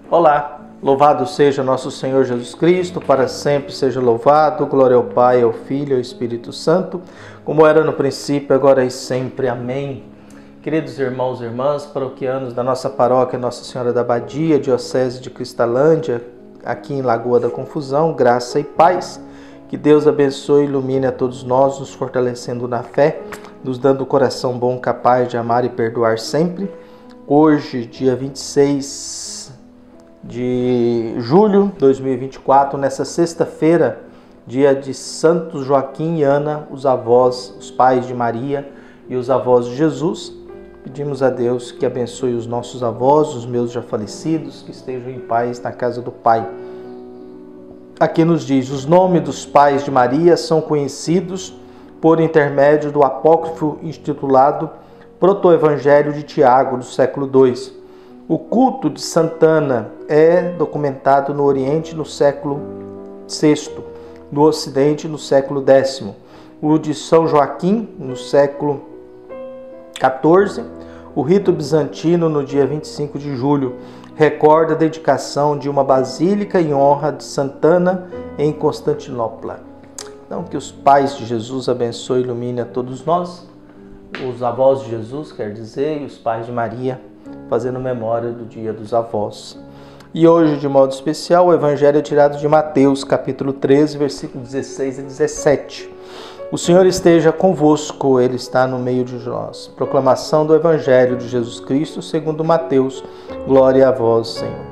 Olá, louvado seja nosso Senhor Jesus Cristo, para sempre seja louvado, glória ao Pai, ao Filho e ao Espírito Santo, como era no princípio, agora e sempre. Amém. Queridos irmãos e irmãs, paroquianos da nossa paróquia Nossa Senhora da Abadia, Diocese de Cristalândia, aqui em Lagoa da Confusão, graça e paz. Que Deus abençoe e ilumine a todos nós, nos fortalecendo na fé, nos dando o coração bom, capaz de amar e perdoar sempre. Hoje, dia 26 de julho de 2024, nessa sexta-feira, dia de Santos Joaquim e Ana, os avós, os pais de Maria e os avós de Jesus. Pedimos a Deus que abençoe os nossos avós, os meus já falecidos, que estejam em paz na casa do Pai. Aqui nos diz: os nomes dos pais de Maria são conhecidos por intermédio do apócrifo intitulado Proto-Evangelho de Tiago, do século II. O culto de Santana é documentado no Oriente no século VI, no Ocidente no século X. O de São Joaquim no século XIV. O rito bizantino no dia 25 de julho recorda a dedicação de uma basílica em honra de Santana em Constantinopla. Então, que os pais de Jesus abençoe e ilumine a todos nós, os avós de Jesus, quer dizer, e os pais de Maria, fazendo memória do dia dos avós. E hoje, de modo especial, o Evangelho é tirado de Mateus, capítulo 13, versículos 16 e 17. O Senhor esteja convosco, Ele está no meio de nós. Proclamação do Evangelho de Jesus Cristo, segundo Mateus. Glória a vós, Senhor.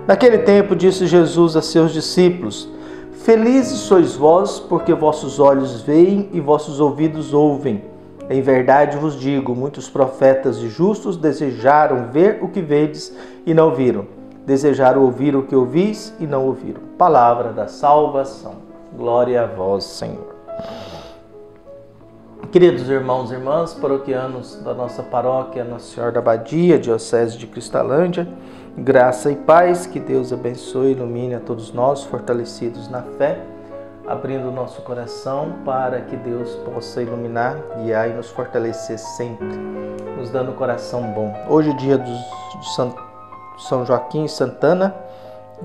Naquele tempo, disse Jesus a seus discípulos: felizes sois vós, porque vossos olhos veem e vossos ouvidos ouvem. Em verdade vos digo, muitos profetas e justos desejaram ver o que vedes e não viram. Desejaram ouvir o que ouvis e não ouviram. Palavra da salvação. Glória a vós, Senhor. Queridos irmãos e irmãs, paroquianos da nossa paróquia Nossa Senhora da Abadia, Diocese de Cristalândia, graça e paz, que Deus abençoe e ilumine a todos nós, fortalecidos na fé, abrindo o nosso coração para que Deus possa iluminar, guiar e nos fortalecer sempre, nos dando um coração bom. Hoje é dia de São Joaquim e Santana,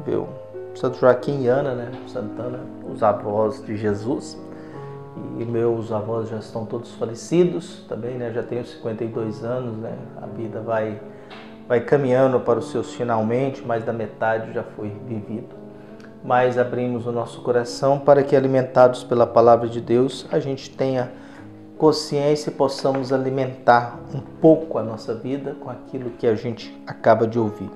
viu? Santo Joaquim e Ana, né? Santana, os avós de Jesus. E meus avós já estão todos falecidos também, né? Já tenho 52 anos, né? A vida vai caminhando para os seus finalmente, mais da metade já foi vivido. Mas abrimos o nosso coração para que, alimentados pela palavra de Deus, a gente tenha consciência e possamos alimentar um pouco a nossa vida com aquilo que a gente acaba de ouvir.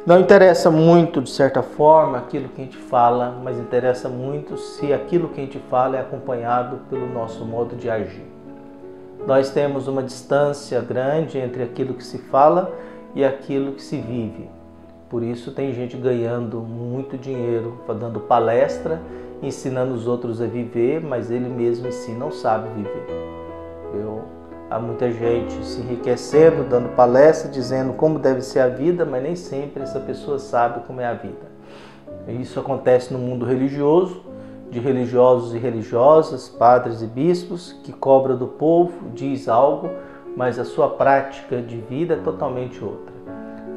Não interessa muito, de certa forma, aquilo que a gente fala, mas interessa muito se aquilo que a gente fala é acompanhado pelo nosso modo de agir. Nós temos uma distância grande entre aquilo que se fala e aquilo que se vive. Por isso tem gente ganhando muito dinheiro, dando palestra, ensinando os outros a viver, mas ele mesmo em si não sabe viver. Há muita gente se enriquecendo, dando palestra, dizendo como deve ser a vida, mas nem sempre essa pessoa sabe como é a vida. Isso acontece no mundo religioso, de religiosos e religiosas, padres e bispos, que cobra do povo, diz algo, mas a sua prática de vida é totalmente outra.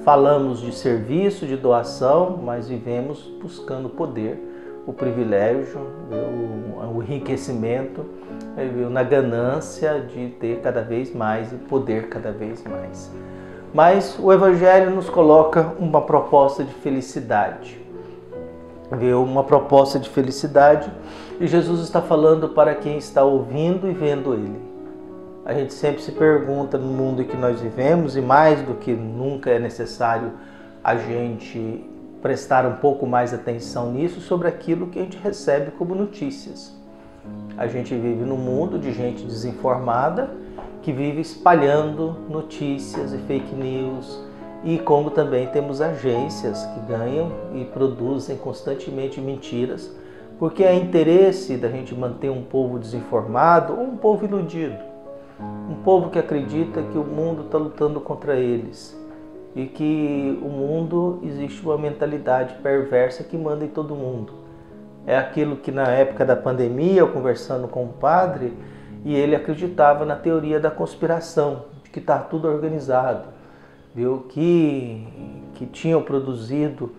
Falamos de serviço, de doação, mas vivemos buscando poder, o privilégio, o enriquecimento, na ganância de ter cada vez mais e poder cada vez mais. Mas o Evangelho nos coloca uma proposta de felicidade. Uma proposta de felicidade, e Jesus está falando para quem está ouvindo e vendo Ele. A gente sempre se pergunta no mundo em que nós vivemos, e mais do que nunca é necessário a gente prestar um pouco mais atenção nisso, sobre aquilo que a gente recebe como notícias. A gente vive num mundo de gente desinformada que vive espalhando notícias e fake news, e como também temos agências que ganham e produzem constantemente mentiras, porque é interesse da gente manter um povo desinformado ou um povo iludido. Um povo que acredita que o mundo está lutando contra eles e que o mundo existe uma mentalidade perversa que manda em todo mundo. É aquilo que na época da pandemia, eu conversando com um padre, e ele acreditava na teoria da conspiração, que está tudo organizado, viu? Que tinham produzido,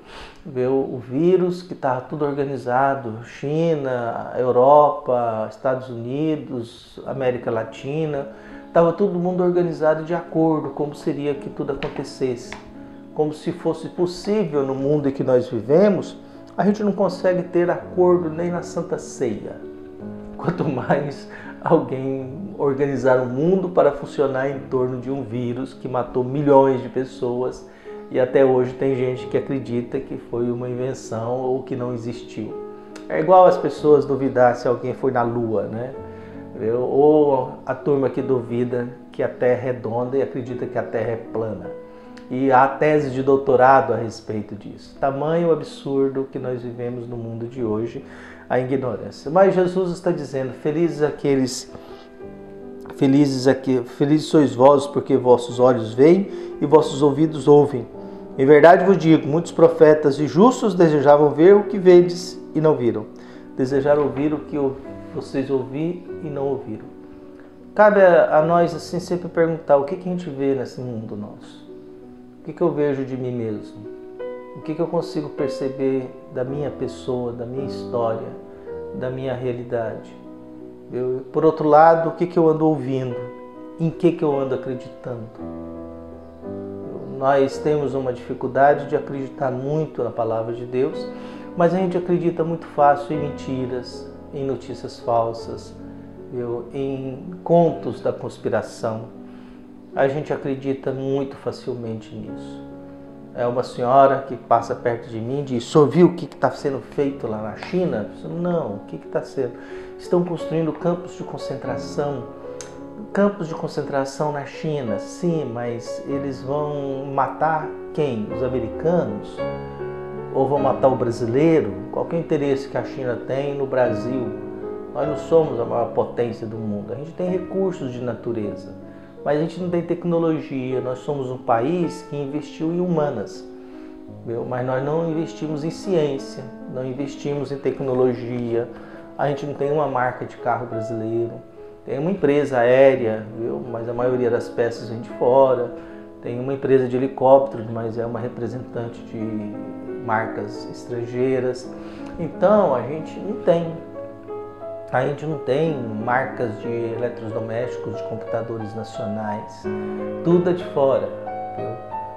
viu? O vírus, que estava tudo organizado, China, Europa, Estados Unidos, América Latina, estava todo mundo organizado de acordo como seria que tudo acontecesse, como se fosse possível no mundo em que nós vivemos. A gente não consegue ter acordo nem na Santa Ceia, quanto mais alguém organizar o mundo para funcionar em torno de um vírus que matou milhões de pessoas e até hoje tem gente que acredita que foi uma invenção ou que não existiu. É igual as pessoas duvidar se alguém foi na Lua, né? Ou a turma que duvida que a Terra é redonda e acredita que a Terra é plana. E há tese de doutorado a respeito disso. Tamanho absurdo que nós vivemos no mundo de hoje, a ignorância. Mas Jesus está dizendo: felizes sois vós, porque vossos olhos veem e vossos ouvidos ouvem. Em verdade vos digo, muitos profetas e justos desejavam ver o que vedes e não viram. Desejaram ouvir o que vocês ouviram e não ouviram. Cabe a nós assim sempre perguntar: o que a gente vê nesse mundo nosso? O que eu vejo de mim mesmo? O que eu consigo perceber da minha pessoa, da minha história, da minha realidade? Por outro lado, o que eu ando ouvindo? Em que eu ando acreditando? Nós temos uma dificuldade de acreditar muito na palavra de Deus, mas a gente acredita muito fácil em mentiras, em notícias falsas, em contos da conspiração. A gente acredita muito facilmente nisso. É uma senhora que passa perto de mim e diz: "Só viu o que está sendo feito lá na China?" Eu digo: "Não, o que está sendo? Estão construindo campos de concentração." Campos de concentração na China, sim, mas eles vão matar quem? Os americanos? Ou vão matar o brasileiro? Qual que é o interesse que a China tem no Brasil? Nós não somos a maior potência do mundo. A gente tem recursos de natureza, mas a gente não tem tecnologia. Nós somos um país que investiu em humanas, mas nós não investimos em ciência, não investimos em tecnologia. A gente não tem uma marca de carro brasileiro. Tem uma empresa aérea, mas a maioria das peças vem de fora. Tem uma empresa de helicópteros, mas é uma representante de marcas estrangeiras. Então a gente não tem. A gente não tem marcas de eletrodomésticos, de computadores nacionais. Tudo é de fora.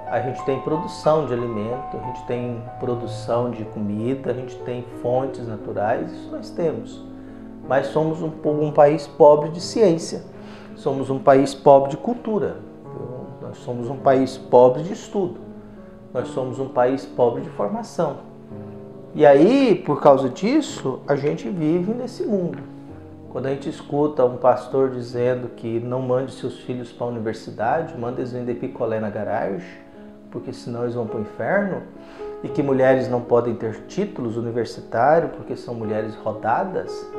A gente tem produção de alimento, a gente tem produção de comida, a gente tem fontes naturais, isso nós temos. Mas somos um país pobre de ciência, somos um país pobre de cultura, nós somos um país pobre de estudo, nós somos um país pobre de formação. E aí, por causa disso, a gente vive nesse mundo. Quando a gente escuta um pastor dizendo que não mande seus filhos para a universidade, manda eles vender picolé na garagem, porque senão eles vão para o inferno, e que mulheres não podem ter títulos universitários porque são mulheres rodadas,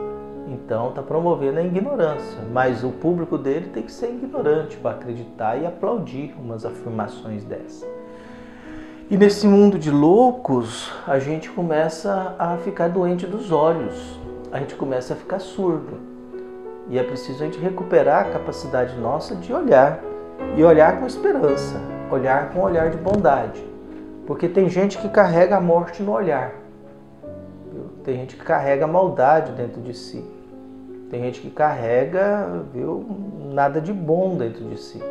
então está promovendo a ignorância. Mas o público dele tem que ser ignorante para acreditar e aplaudir umas afirmações dessas. E nesse mundo de loucos, a gente começa a ficar doente dos olhos, a gente começa a ficar surdo. E é preciso a gente recuperar a capacidade nossa de olhar, e olhar com esperança, olhar com um olhar de bondade. Porque tem gente que carrega a morte no olhar, tem gente que carrega a maldade dentro de si, tem gente que carrega nada de bom dentro de si.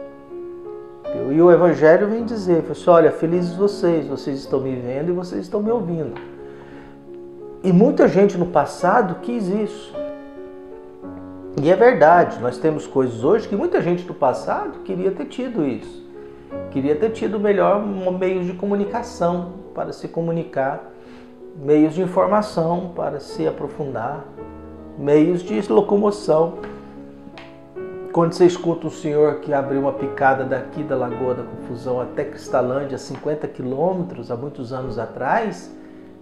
E o Evangelho vem dizer: olha, felizes vocês estão me vendo e vocês estão me ouvindo. E muita gente no passado quis isso. E é verdade, nós temos coisas hoje que muita gente do passado queria ter tido isso. Queria ter tido melhor meios de comunicação para se comunicar, meios de informação para se aprofundar, meios de locomoção. Quando você escuta um senhor que abriu uma picada daqui da Lagoa da Confusão até Cristalândia, 50 quilômetros, há muitos anos atrás,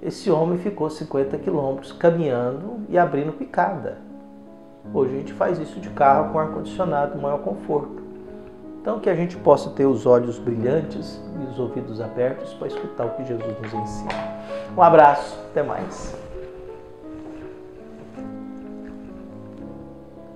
esse homem ficou 50 quilômetros caminhando e abrindo picada. Hoje a gente faz isso de carro com ar-condicionado, maior conforto. Então que a gente possa ter os olhos brilhantes e os ouvidos abertos para escutar o que Jesus nos ensina. Um abraço, até mais.